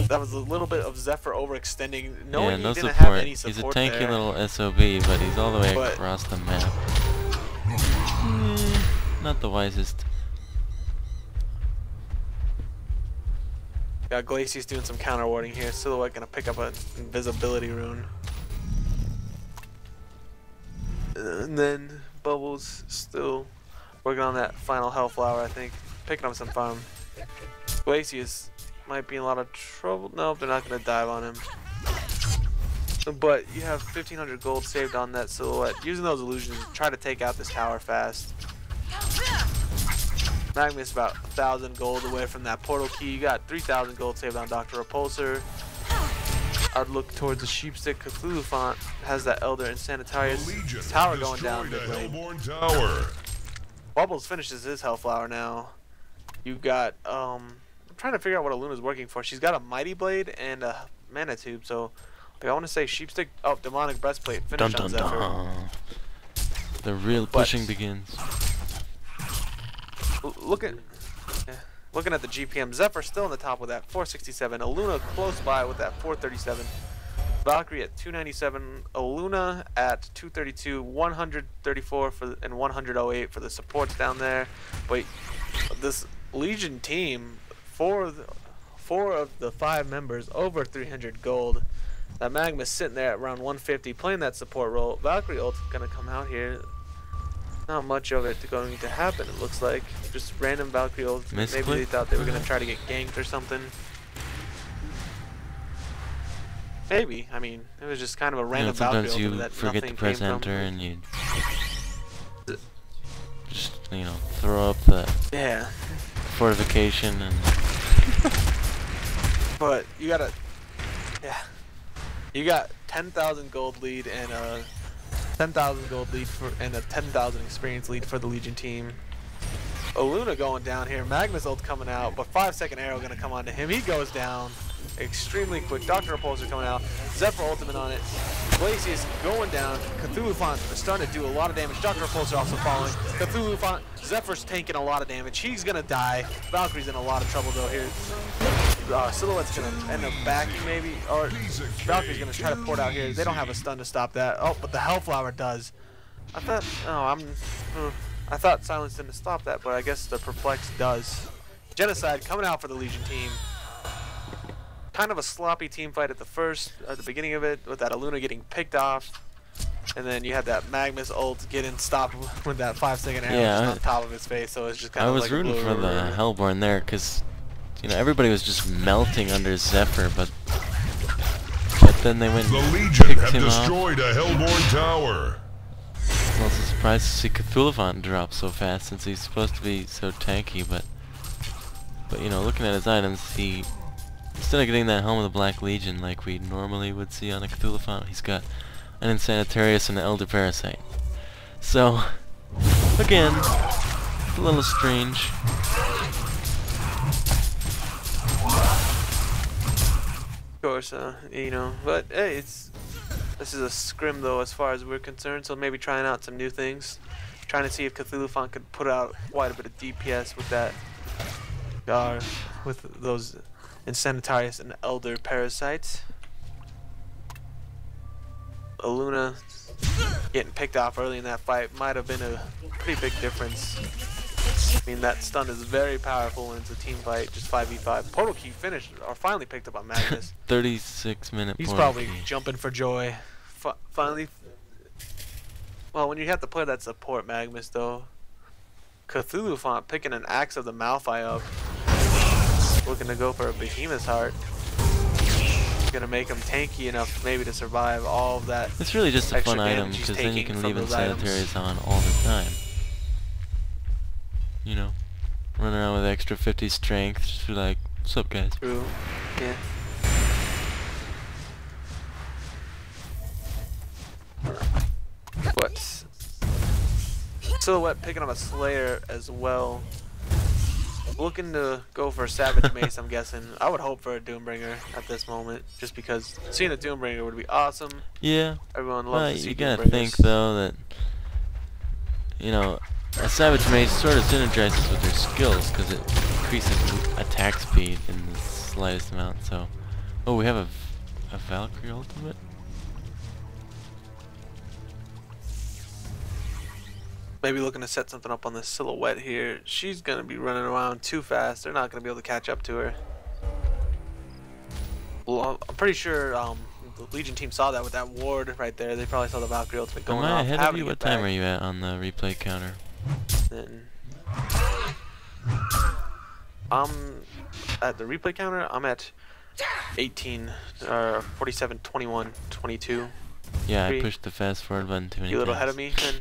That was a little bit of Zephyr overextending, knowing no he didn't support. have any support. He's a tanky there. little SOB, but he's all the way across the map. Not the wisest. Got Glacius doing some counter warding here. Silhouette gonna pick up an invisibility rune. And then Bubbles still working on that final Hellflower, I think. Picking up some farm. Glacius might be in a lot of trouble. Nope, they're not gonna dive on him. But you have 1,500 gold saved on that Silhouette. Using those illusions, try to take out this tower fast. Magma's about 1,000 gold away from that portal key. You got 3,000 gold saved on Dr. Repulsor. I'd look towards the Sheepstick. Cthulhu Font has that Elder and Sanitarius tower going down mid lane. Bubbles finishes his Hellflower now. You got I'm trying to figure out what Aluna's working for. She's got a Mighty Blade and a Mana Tube, so like, I want to say Sheepstick. Oh, Demonic Breastplate finished on Zephyr. The real pushing begins. Looking at the GPM, Zephyr still on the top with that 467. Aluna close by with that 437. Valkyrie at 297. Aluna at 232. 134 and 108 for the supports down there. Wait, this Legion team, four of the 5 members over 300 gold. That Magma's sitting there at around 150, playing that support role. Valkyrie ult's gonna come out here. Not much of it going to happen, it looks like. Just random Valkyrie ult. Maybe they thought they were gonna try to get ganked or something. Maybe. I mean, it was just kind of a random Valkyrie ult. Sometimes you that forget to nothing press came enter from. and you just, you know, throw up the fortification and... But you gotta... Yeah. You got 10,000 gold lead and a 10,000 gold lead and a 10,000 experience lead for the Legion team. Aluna going down here. Magma's ult coming out, but 5-second arrow gonna come onto him. He goes down extremely quick. Dr. Repulsor coming out. Zephyr ultimate on it. Glacius going down. Cthulhu Font starting to do a lot of damage. Dr. Repulsor also following. Cthulhu Font. Zephyr's taking a lot of damage. He's gonna die. Valkyrie's in a lot of trouble though here. Silhouette's gonna end up backing maybe, or Valkyrie's gonna try to port out here. They don't have a stun to stop that. Oh, but the Hellflower does. I thought Silence didn't stop that, but I guess the Perplex does. Genocide coming out for the Legion team. Kind of a sloppy team fight at the beginning of it, with that Aluna getting picked off, and then you had that Magma's ult getting stopped with that 5-second arrow just on top of his face. So it's just kind of like rooting for the Hellborn there, because you know everybody was just melting under Zephyr, but then they went The and Legion picked have him destroyed a Hellborn tower. I'm also surprised to see Cthulhu Font drop so fast, since he's supposed to be so tanky, but you know, looking at his items, he, instead of getting that Helm of the Black Legion like we normally would see on a Cthulhu Font, he's got an Insanitarius and an Elder Parasite. So, again, a little strange. Of course, you know, but hey, this is a scrim though as far as we're concerned, so maybe trying out some new things. Trying to see if Cthulhu Font could put out quite a bit of DPS with that, with those Insanitarius and Elder Parasites. Luna getting picked off early in that fight might have been a pretty big difference. I mean, that stun is very powerful when it's a team fight, just 5v5. Portal Key finished, or finally picked up on Magnus. 36-minute He's Portal probably Key. jumping for joy. Finally. Well, when you have to play that support Magnus, though, Cthulhu Font picking an Axe of the Malphite up, looking to go for a Behemoth's Heart. Gonna make him tanky enough maybe to survive all of that. It's really just a extra fun item damage he's because then you taking can from leave those items. Insanitarius on all the time. You know, run around with extra 50 strength, just be like, "What's up, guys?" True. Yeah. But Silhouette picking up a Slayer as well. Looking to go for a Savage Mace, I'm guessing. I would hope for a Doombringer at this moment, just because seeing a Doombringer would be awesome. Yeah. Everyone loves to see you gotta Doombringers. think though that, you know, a Savage Mace sort of synergizes with their skills because it increases attack speed in the slightest amount. So, oh, we have a Valkyrie ultimate. Maybe looking to set something up on the Silhouette here. She's gonna be running around too fast. They're not gonna be able to catch up to her. Well, I'm pretty sure the Legion team saw that with that ward right there. They probably saw the Valkyrie ultimate going Am I off. ahead of having you? to What get time back. are you at on the replay counter? Then I'm at the replay counter. I'm at 18 or 47, 21, 22. Yeah, I 3. pushed the fast forward button too many You a little times. ahead of me then?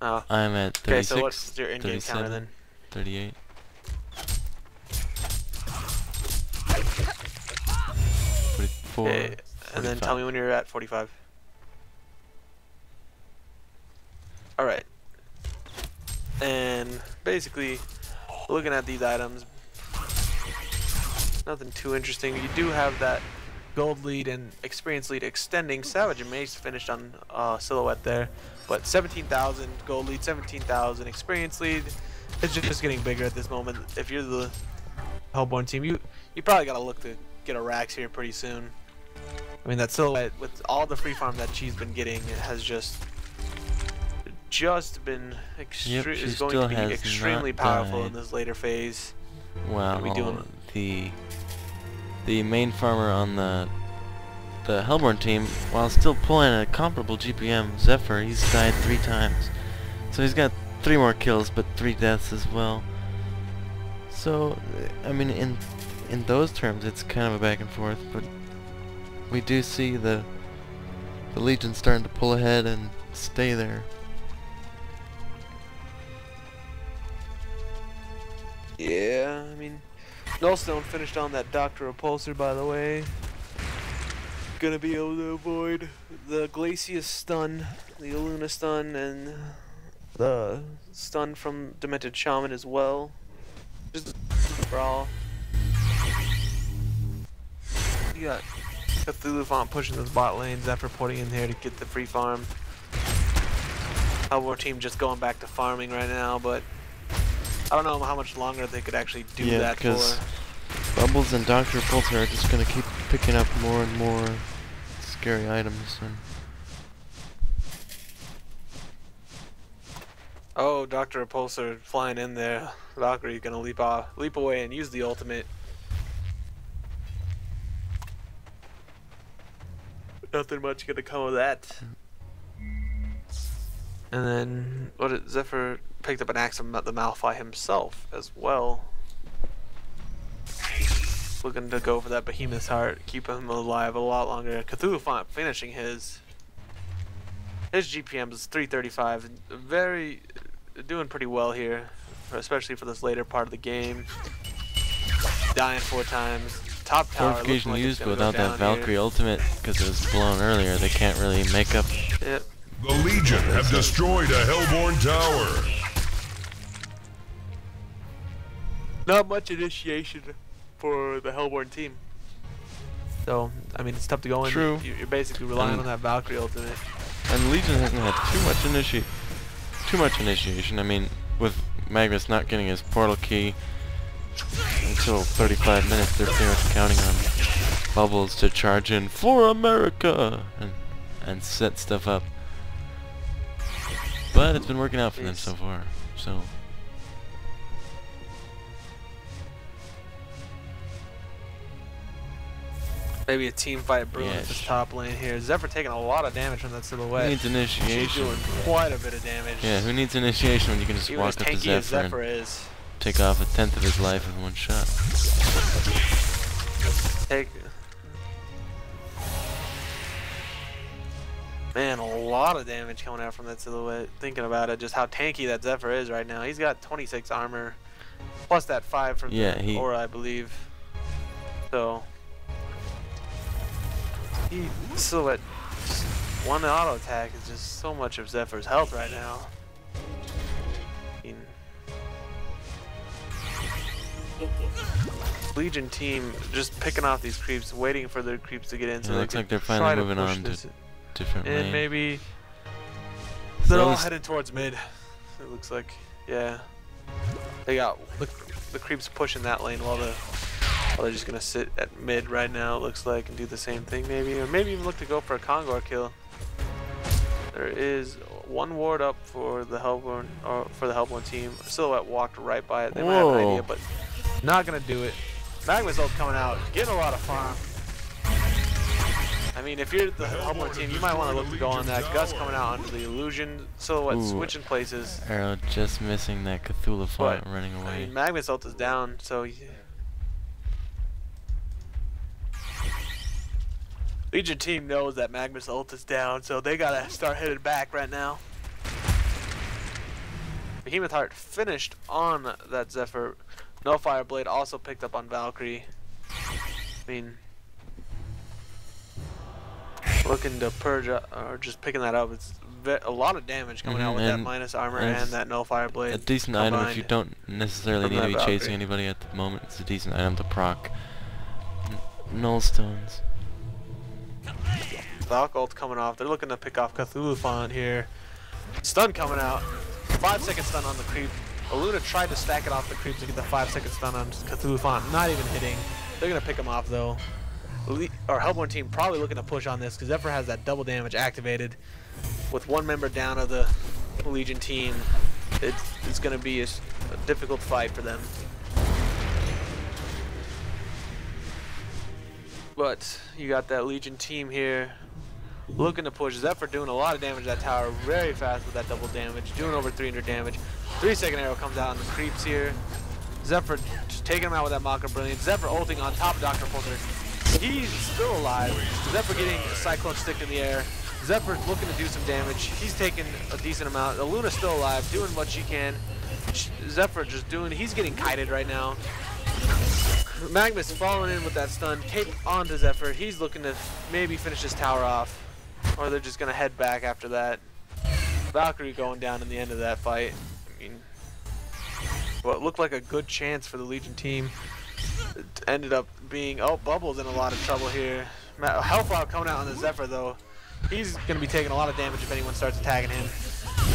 Oh. I'm at 36, Okay, so what's your in-game 37, counter then? 38. Okay, and then tell me when you're at 45. Alright. And basically, looking at these items, nothing too interesting. You do have that gold lead and experience lead extending. Savage and Mace finished on Silhouette there. But 17,000 gold lead, 17,000 experience lead. It's just getting bigger at this moment. If you're the Hellborn team, you probably got to look to get a Rax here pretty soon. I mean, that Silhouette, with all the free farm that she's been getting, has just been is going to be extremely powerful in this later phase. Wow, we doing the main farmer on the Hellborn team, while still pulling a comparable GPM, Zephyr, he's died 3 times. So he's got 3 more kills, but 3 deaths as well. So, I mean, in those terms, it's kind of a back and forth, but we do see the Legion starting to pull ahead and stay there. Yeah, I mean, Nullstone finished on that Dr. Repulsor, by the way. Gonna be able to avoid the Glacius stun, the Luna stun, and the stun from Demented Shaman as well. Just brawl. You got Cthulhu Font pushing those bot lanes after putting in here to get the free farm. Our team just going back to farming right now, but I don't know how much longer they could actually do that for. Because Bubbles and Dr. Repulsor are just gonna keep picking up more and more scary items. And oh, Dr. Repulsor flying in there. Valkyrie's gonna leap away and use the ultimate. Nothing much gonna come of that. And then Zephyr picked up an axe from the Malphite himself as well. Looking to go for that Behemoth's Heart, keep him alive a lot longer. Cthulhu Font finishing his GPM is 335, doing pretty well here, especially for this later part of the game. Dying 4 times. Top tower. Fortification like used, but without that Valkyrie ultimate, because it was blown earlier, they can't really make up. Yep. The Legion have destroyed a Hellborn tower. Not much initiation for the Hellborn team. So, I mean, it's tough to go in. True. You're basically relying on that Valkyrie ultimate. And Legion hasn't had too much initiation. I mean, with Magnus not getting his portal key until 35 minutes, they're pretty much counting on Bubbles to charge in for America and set stuff up. But it's been working out for them so far. So maybe a team fight brewing at this top lane here. Zephyr taking a lot of damage from that silhouette. Who needs initiation? She's doing quite a bit of damage. Yeah, who needs initiation when you can just Even walk up to Zephyr and take off 1/10 of his life with one shot? Man, a lot of damage coming out from that silhouette. Thinking about it, just how tanky that Zephyr is right now. He's got 26 armor, plus that 5 from the aura, I believe. So, silhouette, one auto attack is just so much of Zephyr's health right now. Legion team just picking off these creeps, waiting for their creeps to get in. So it looks like they're finally moving on to different lane. And maybe they're all headed towards mid. It looks like, yeah. They got the creeps pushing that lane while they're just gonna sit at mid right now. It looks like, and do the same thing maybe, or maybe even look to go for a Kongor kill. There is one ward up for the Hellborn, or for the Hellborn team. Silhouette walked right by it. They might have an idea, but not gonna do it. Magma's ult coming out, getting a lot of farm. I mean, if you're the Hellborn team, you might want to look to go on that. Gus coming out onto the illusion. Silhouette switching places. Arrow just missing that Cthulhu font running away. I mean, Magma's ult is down, so Legion team knows that Magma's ult is down, so they gotta start heading back right now. Behemoth Heart finished on that Zephyr. No Fire Blade also picked up on Valkyrie. I mean, looking to purge or just picking that up. It's a lot of damage coming out with that minus armor and that no Fire Blade. A decent item if you don't necessarily need to be chasing anybody at the moment. It's a decent item to proc. Null Stones. Valk ult coming off. They're looking to pick off Cthulhu font here. Stun coming out. 5-second stun on the creep. Aluna tried to stack it off the creep to get the 5-second stun on Cthulhu font. Not even hitting. They're gonna pick him off though. Our Hellborn team probably looking to push on this because Zephyr has that double damage activated. With one member down of the Legion team, it's gonna be a difficult fight for them. But you got that Legion team here looking to push. Zephyr doing a lot of damage to that tower very fast with that double damage, doing over 300 damage. 3-second arrow comes out on the creeps here. Zephyr just taking him out with that Mocker Brilliance. Zephyr ulting on top of Dr. Pulsar. He's still alive. Zephyr getting a Cyclone Stick in the air. Zephyr looking to do some damage. He's taking a decent amount. Aluna's still alive, doing what she can. Zephyr just doing, he's getting kited right now. Magma's following in with that stun, cape onto Zephyr. He's looking to maybe finish his tower off. Or they're just going to head back after that. Valkyrie going down in the end of that fight. I mean, what looked like a good chance for the Legion team. It ended up being, Bubbles in a lot of trouble here. Hellflower coming out on the Zephyr though. He's going to be taking a lot of damage if anyone starts attacking him.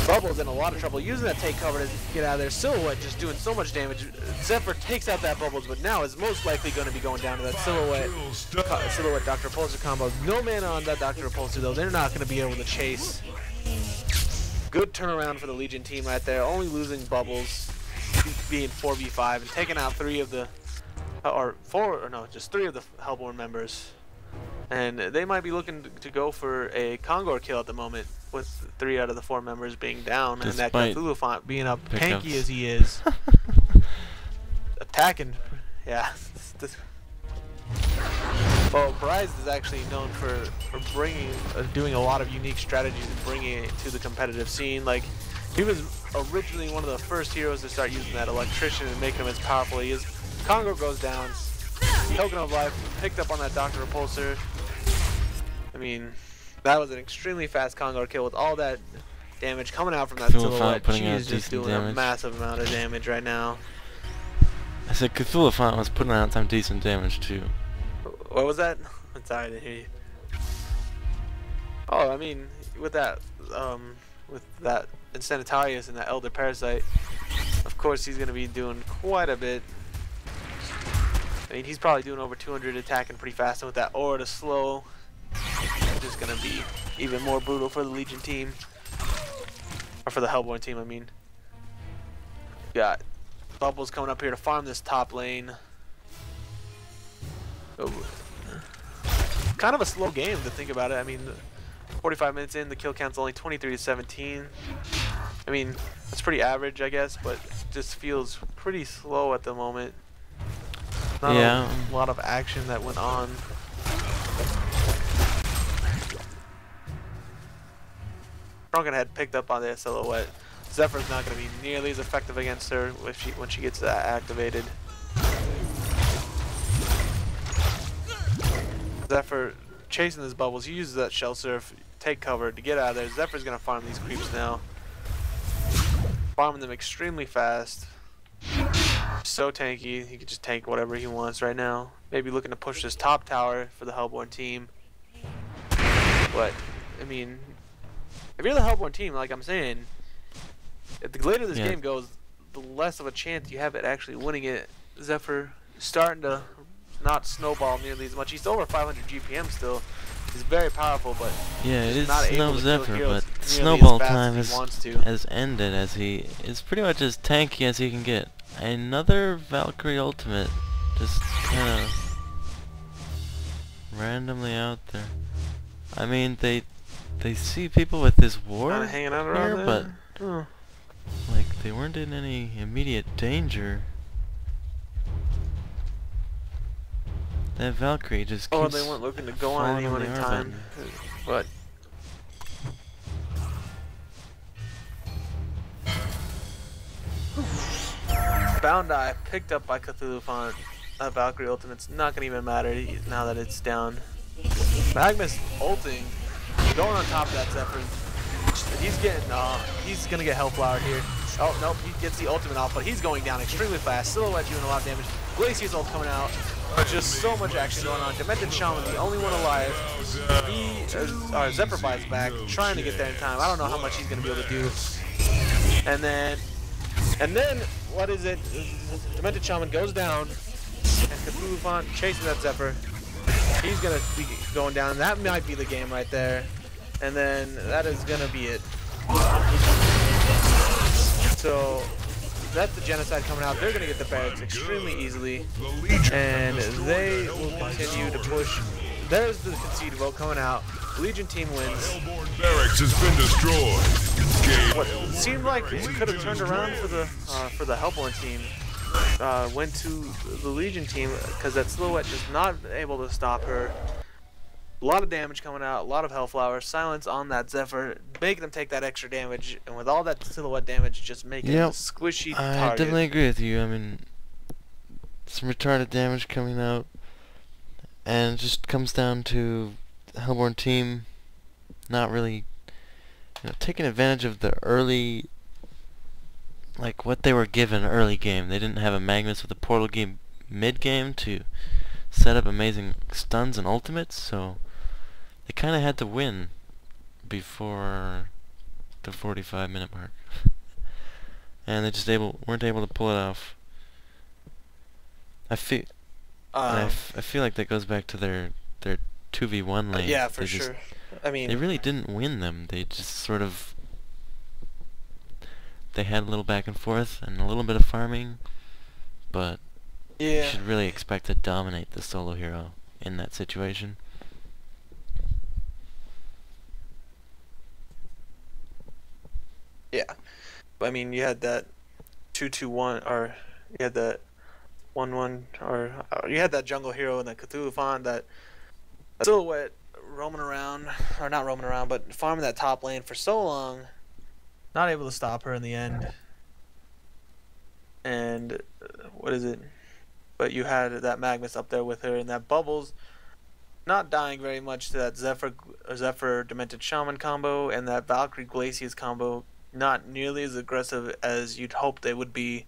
Bubbles in a lot of trouble, using that take cover to get out of there. Silhouette just doing so much damage. Zephyr takes out that Bubbles, but now is most likely going to be going down to that Silhouette Dr. Repulsor combo. No mana on that Dr. Repulsor though. They're not going to be able to chase. Good turnaround for the Legion team right there. Only losing Bubbles, being 4v5 and taking out three of the Hellborn members. And they might be looking to go for a Kongor kill at the moment, with 3 out of the 4 members being down, and that Cthulhu font being up tanky as he is. Attacking, yeah. Well, Bryce is actually known for doing a lot of unique strategies and bringing it to the competitive scene. Like, he was originally one of the first heroes to start using that electrician and make him as powerful as he is. Kongor goes down. Token of Life picked up on that Dr. Repulsor. I mean, that was an extremely fast Kongor kill with all that damage coming out from that Silhouette. She is just doing a massive amount of damage right now. I said Cthulhu Font was putting out some decent damage too. What was that? I'm sorry to hear you. Oh, I mean, with that Incendiarius and that Elder Parasite, of course he's going to be doing quite a bit. I mean, he's probably doing over 200 attacking pretty fast, and with that aura to slow, it's just gonna be even more brutal for the Legion team. Or for the Hellborn team, I mean. Got Bubbles coming up here to farm this top lane. Oh. Kind of a slow game to think about it. I mean, 45 minutes in, the kill count's only 23 to 17. I mean, that's pretty average, I guess, but just feels pretty slow at the moment. Not a lot of action that went on. Drunken had picked up on the silhouette. Zephyr's not going to be nearly as effective against her when she gets that activated. Zephyr chasing his bubbles. He uses that shell surf, take cover to get out of there. Zephyr's going to farm these creeps now. Farming them extremely fast. So tanky. He can just tank whatever he wants right now. Maybe looking to push this top tower for the Hellborn team. But, I mean, if you're the Hellborn team, like I'm saying, if the later this game goes, the less of a chance you have at actually winning it. Zephyr starting to not snowball nearly as much. He's over 500 GPM still. He's very powerful, but yeah, it is not no able to Zephyr, kill but heroes snowball nearly as fast time as he wants to. has ended as he is pretty much as tanky as he can get. Another Valkyrie ultimate, just kind of randomly out there. I mean, they see people with this ward Hanging out around here, there. but like they weren't in any immediate danger. That Valkyrie just keeps they weren't looking to go on anyone in time, but Bound Eye picked up by Cthulhu Font. That Valkyrie ultimate's not gonna even matter now that it's down. Magnus ulting, going on top of that Zephyr. He's gonna get Hellflower here. Oh nope, he gets the ultimate off, but he's going down extremely fast. Silhouette doing a lot of damage. Glacier's ult coming out. Just so much action going on. Demented Shaman, the only one alive. Zephyr buys back, trying to get there in time. I don't know how much he's gonna be able to do. And then, what is it? Demented Shaman goes down, and Cthulhu Font chasing that Zephyr. He's gonna be going down. That might be the game right there. And then that is gonna be it. So that's the genocide coming out. They're gonna get the barracks extremely easily, and they will continue to push. There's the concede vote coming out. Legion team wins. Hellborn barracks has been destroyed. What seemed like it could have turned around for the Hellborn team. Went to the Legion team because that Silhouette just not able to stop her. A lot of damage coming out, a lot of Hellflower, silence on that Zephyr, making them take that extra damage, and with all that Silhouette damage, just making it a squishy target. I definitely agree with you. I mean, some retarded damage coming out, and it just comes down to the Hellborn team not really, taking advantage of the early, like what they were given early game. They didn't have a Magnus with a portal game mid game to set up amazing stuns and ultimates, so they kind of had to win before the 45-minute mark, and they just weren't able to pull it off. I feel like that goes back to their 2v1 lane. Yeah, for sure. I mean, they really didn't win them. They just sort of, they had a little back and forth and a little bit of farming, but you should really expect to dominate the solo hero in that situation. Yeah, I mean, you had that 2-2-1, or you had that 1-1, or you had that jungle hero and that Cthulhu Font, that Silhouette roaming around, or not roaming around, but farming that top lane for so long, not able to stop her in the end. And what is it? But you had that Magnus up there with her, and that Bubbles not dying very much to that Zephyr Demented Shaman combo, and that Valkyrie Glacius combo not nearly as aggressive as you'd hope they would be.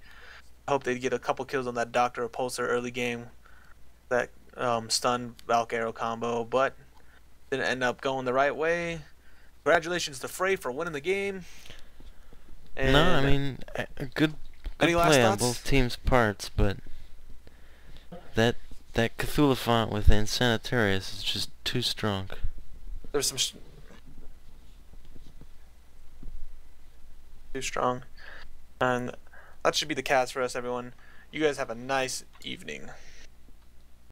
Hope they'd get a couple kills on that Doctor Repulsor early game, that stun Valk Arrow combo, but didn't end up going the right way. Congratulations to Frey for winning the game. And no, I mean, a good play on both teams' parts, but that that Cthulhu font with Insanitarius is just too strong. There's some too strong. And that should be the cast for us, everyone. You guys have a nice evening.